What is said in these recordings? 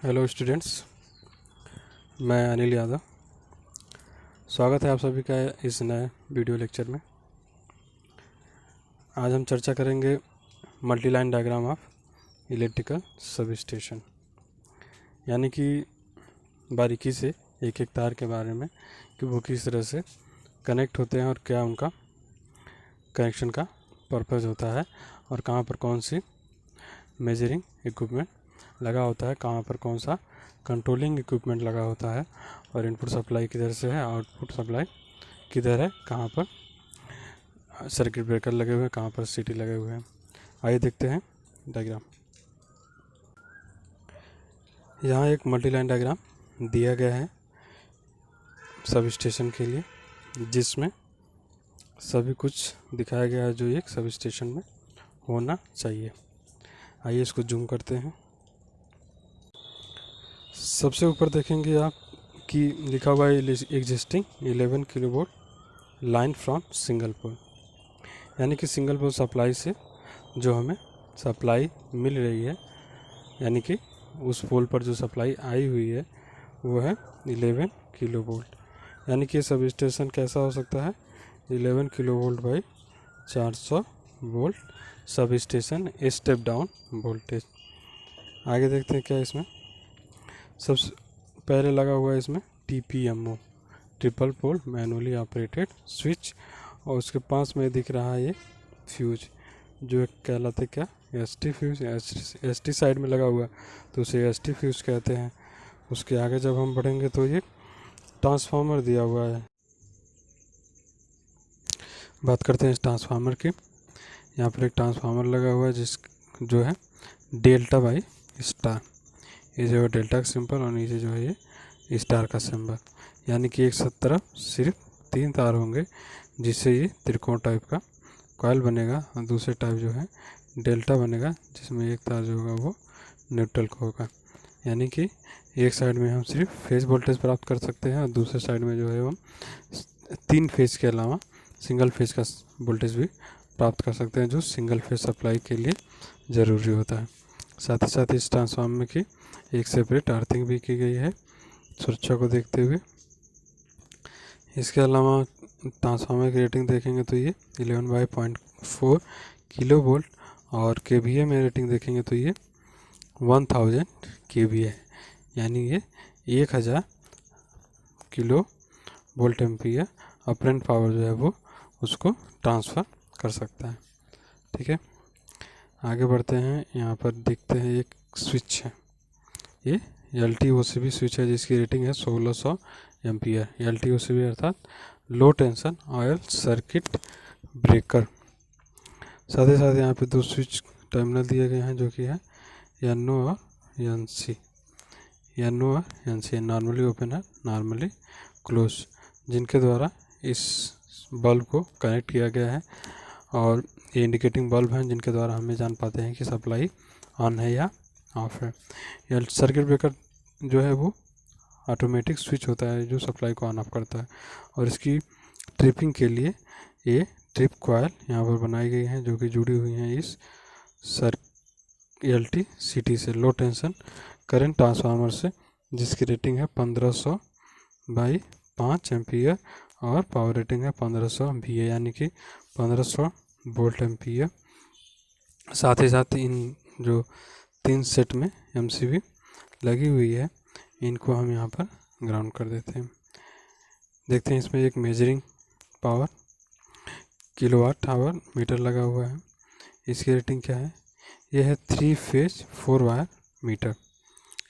Hello students, मैं अनिल यादव। स्वागत है आप सभी का इस नए वीडियो लेक्चर में। आज हम चर्चा करेंगे multi line diagram of electrical sub station, यानी कि बारीकी से एक एक तार के बारे में कि वो किस तरह से कनेक्ट होते हैं और क्या उनका कनेक्शन का पर्पज़ होता है और कहाँ पर कौन सी मेजरिंग इक्विपमेंट लगा होता है, कहाँ पर कौन सा कंट्रोलिंग इक्विपमेंट लगा होता है और इनपुट सप्लाई किधर से है, आउटपुट सप्लाई किधर है, कहाँ पर सर्किट ब्रेकर लगे हुए हैं, कहाँ पर सीटी लगे हुए हैं। आइए देखते हैं डायग्राम। यहाँ एक मल्टी लाइन डायग्राम दिया गया है सब स्टेशन के लिए, जिसमें सभी कुछ दिखाया गया है जो एक सब स्टेशन में होना चाहिए। आइए इसको जूम करते हैं। सबसे ऊपर देखेंगे आप कि लिखा हुआ है existing 11 kilovolt line from single pole, यानी कि सिंगल पोल सप्लाई से जो हमें सप्लाई मिल रही है, यानी कि उस पोल पर जो सप्लाई आई हुई है वो है 11 किलोवोल्ट। यानी कि सब स्टेशन कैसा हो सकता है, 11 kilovolt by 400 volt sub station step down voltage. आगे देखते हैं क्या इसमें सबसे पहले लगा हुआ है इसमें TPMO, triple pole manually operated switch, और उसके पास में दिख रहा है ये फ्यूज जो एक कहलाते क्या ST फ्यूज। ST साइड में लगा हुआ तो उसे ST फ्यूज कहते हैं। उसके आगे जब हम बढ़ेंगे तो ये ट्रांसफार्मर दिया हुआ है। बात करते हैं इस ट्रांसफार्मर की। यहाँ पर एक ट्रांसफार्मर लगा हुआ है जिस जो है डेल्टा बाई स्टार, ये जो है डेल्टा का सिंबल और नीचे जो है ये स्टार का सिंबल, यानी कि एक तरफ सिर्फ 3 तार होंगे जिससे ये त्रिकोण टाइप का कॉइल बनेगा, और दूसरे टाइप जो है डेल्टा बनेगा जिसमें एक तार जो होगा वो न्यूट्रल को होगा। यानी कि एक साइड में हम सिर्फ फेज वोल्टेज प्राप्त कर सकते हैं और दूसरे साइड में जो है हम 3 फेज के अलावा सिंगल फेज का वोल्टेज भी प्राप्त कर सकते हैं जो सिंगल फेज सप्लाई के लिए ज़रूरी होता है। साथ ही साथ इस ट्रांसफार्मर की एक सेपरेट अर्थिंग भी की गई है सुरक्षा को देखते हुए। इसके अलावा ट्रांसफार्मर की रेटिंग देखेंगे तो ये 11/0.4 किलो वोल्ट, और KVA में रेटिंग देखेंगे तो ये 1000 KVA है, यानी ये 1000 kilo volt ampere apparent power जो है वो उसको ट्रांसफ़र कर सकता है। ठीक है, आगे बढ़ते हैं। यहाँ पर देखते हैं एक स्विच है, ये LTOCB स्विच है जिसकी रेटिंग है 1600 एम्पियर। LTOCB अर्थात लो टेंशन ऑयल सर्किट ब्रेकर। साथ ही साथ यहाँ पे 2 स्विच टर्मिनल दिए गए हैं जो कि है NO और NC। NO और NC नॉर्मली ओपन है, नॉर्मली क्लोज, जिनके द्वारा इस बल्ब को कनेक्ट किया गया है, और ये इंडिकेटिंग बल्ब हैं जिनके द्वारा हमें जान पाते हैं कि सप्लाई ऑन है या ऑफ है। या सर्किट ब्रेकर जो है वो ऑटोमेटिक स्विच होता है जो सप्लाई को ऑन ऑफ करता है, और इसकी ट्रिपिंग के लिए ये ट्रिप कॉयल यहाँ पर बनाई गई हैं जो कि जुड़ी हुई हैं इस LTCT से, लो टेंशन करंट ट्रांसफार्मर से, जिसकी रेटिंग है 1500/5 एम्पियर और पावर रेटिंग है 1500 VA, यानी कि 1500 वोल्ट एम्पियर। साथ ही साथ इन जो 3 सेट में MCB लगी हुई है इनको हम यहाँ पर ग्राउंड कर देते हैं। देखते हैं इसमें एक measuring power kilowatt hour meter लगा हुआ है। इसकी रेटिंग क्या है, यह है 3 phase 4 wire meter,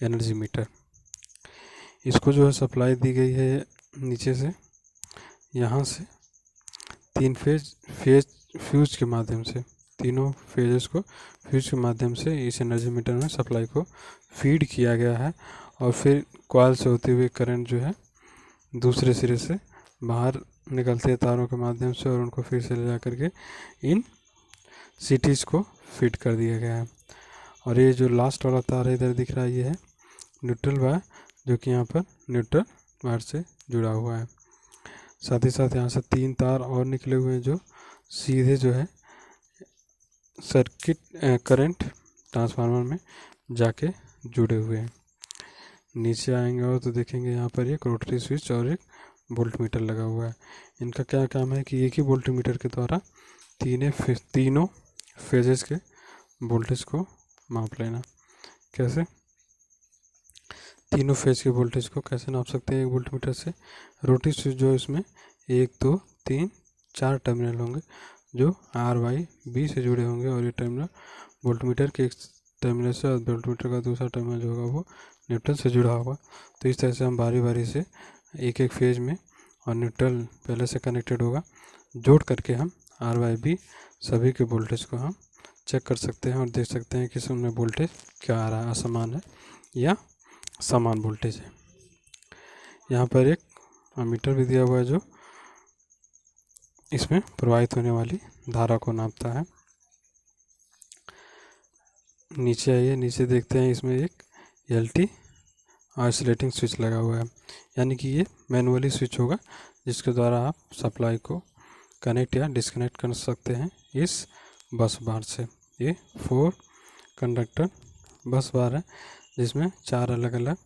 energy meter. इसको जो है सप्लाई दी गई है नीचे से, यहाँ से 3 फेज फ्यूज के माध्यम से, तीनों फेजेस को फ्यूज के माध्यम से इस एनर्जी मीटर में सप्लाई को फीड किया गया है, और फिर कॉइल से होते हुए करंट जो है दूसरे सिरे से बाहर निकलते हैं तारों के माध्यम से, और उनको फिर से ले जा करके इन CTs को फीड कर दिया गया है। और ये जो लास्ट वाला तार है इधर दिख रहा है, ये है न्यूट्रल वायर जो कि यहाँ पर न्यूट्रल वायर से जुड़ा हुआ है। साथ ही साथ यहाँ से 3 तार और निकले हुए हैं जो सीधे जो है सर्किट करंट ट्रांसफार्मर में जाके जुड़े हुए हैं। नीचे आएंगे और तो देखेंगे यहाँ पर एक रोटरी स्विच और एक वोल्ट मीटर लगा हुआ है। इनका क्या काम है कि एक ही वोल्ट मीटर के द्वारा तीनों फेजेस के वोल्टेज को माप लेना। कैसे? तीनों फेज के वोल्टेज को कैसे नाप सकते हैं एक वोल्ट मीटर से? रोटरी स्विच जो इसमें 1 2 3 4 टर्मिनल होंगे जो R/B से जुड़े होंगे, और ये टर्मिनल वोल्ट मीटर के एक टर्मिनल से और वोल्ट मीटर का दूसरा टर्मिनल जो होगा वो न्यूट्रल से जुड़ा होगा। तो इस तरह से हम बारी बारी से एक एक फेज में, और न्यूट्रल पहले से कनेक्टेड होगा, जोड़ करके हम R/B सभी के वोल्टेज को हम चेक कर सकते हैं और देख सकते हैं कि इसमें वोल्टेज क्या आ रहा है, असमान है या समान वोल्टेज है। यहाँ पर एक अमीटर भी दिया हुआ है जो इसमें प्रवाहित होने वाली धारा को नापता है। नीचे आइए, नीचे देखते हैं इसमें एक LT आइसोलेटिंग स्विच लगा हुआ है, यानी कि ये मैनुअली स्विच होगा जिसके द्वारा आप सप्लाई को कनेक्ट या डिस्कनेक्ट कर सकते हैं इस बस बार से। ये 4 कंडक्टर बस बार है जिसमें 4 अलग अलग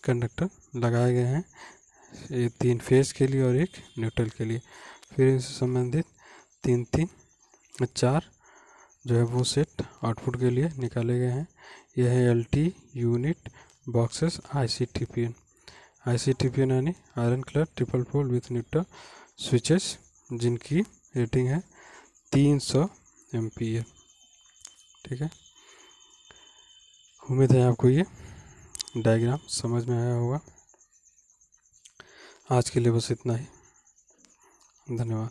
कंडक्टर लगाए गए हैं, ये 3 फेज के लिए और एक न्यूट्रल के लिए। फिर इनसे संबंधित 4 जो है वो सेट आउटपुट के लिए निकाले गए हैं। यह है LT यूनिट बॉक्सेस ICTPN यानी iron colour triple pole with neutral switches, जिनकी रेटिंग है 300 एम्पीयर। ठीक है, उम्मीद है आपको ये डायग्राम समझ में आया होगा। आज के लिए बस इतना ही, धन्यवाद।